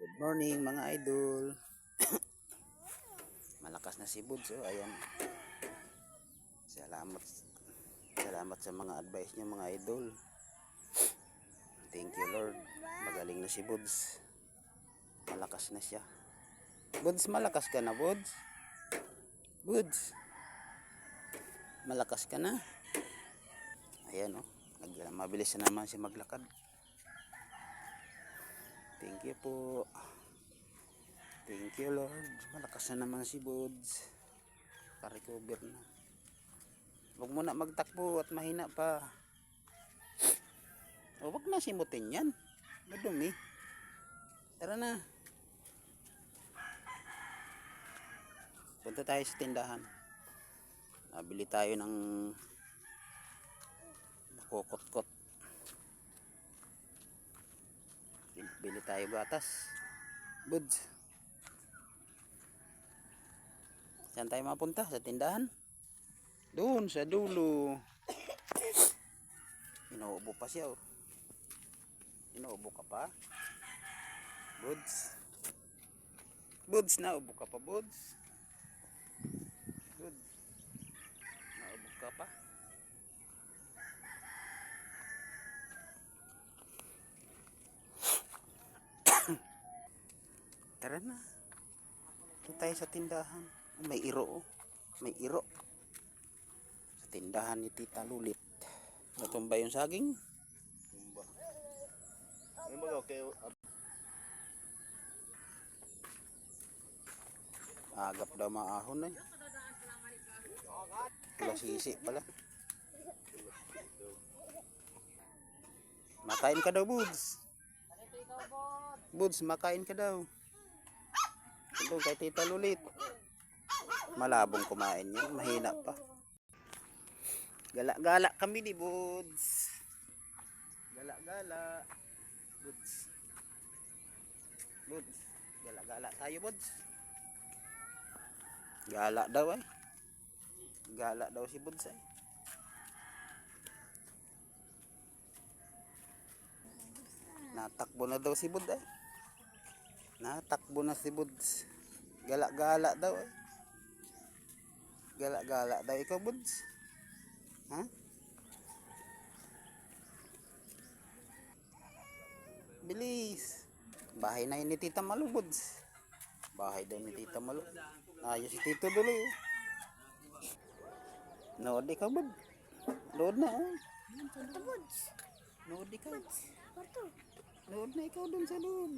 Good morning mga idol. Malakas na si Buds, oh. Ayan. Salamat sa mga advice niyo mga idol. Thank you Lord. Magaling na si Buds. Malakas na siya. Buds, malakas ka na Buds. Buds. Malakas ka na. Ayan, oh. Mabilis na naman siya maglakad. Thank you po. Thank you Lord. Malakas na naman si Buds. Ka-recover na. Huwag mo na magtakbo at mahina pa. O, huwag na simutin yan. Madumi. Tara na. Punta tayo sa tindahan. Nabili tayo ng nakukot-kot. Bili tayo gatas. Buds. Saan tayo mapunta? Sa tindahan? Doon sa dulo. Inuubo pa siya, oh. Inuubo ka pa? Buds. Buds, naubo ka pa, Buds. Buds. Naubo ka pa? Tara na. Ito tayo sa tindahan. May iro, oh. May iro. Sa tindahan ni Tita Lulit. Natumba yung saging. Tumba. Ano ba kayo? Agap daw maahon eh. Lasisi pala. Makain ka daw, Buds. Buds, makain ka daw. Ito kay Tita Lulit. Malabong kumain yun. Mahina pa. Gala-gala kami ni Buds. Gala-gala. Buds. Buds. Gala-gala tayo, Buds. Gala daw eh. Gala daw si Buds eh. Natakbo na daw si Buds eh. Natakbo na si Buds. Gala-gala daw eh. Gala-gala daw ikaw, Buds. Ha? Bilis. Bahay na yun ni Tita Malu, Buds. Bahay daw ni Tita Malu. Ayos si Tito Duloy. Nood ikaw, Bud. Nood na, oh. Nood ikaw. Nood na ikaw dun sa doon.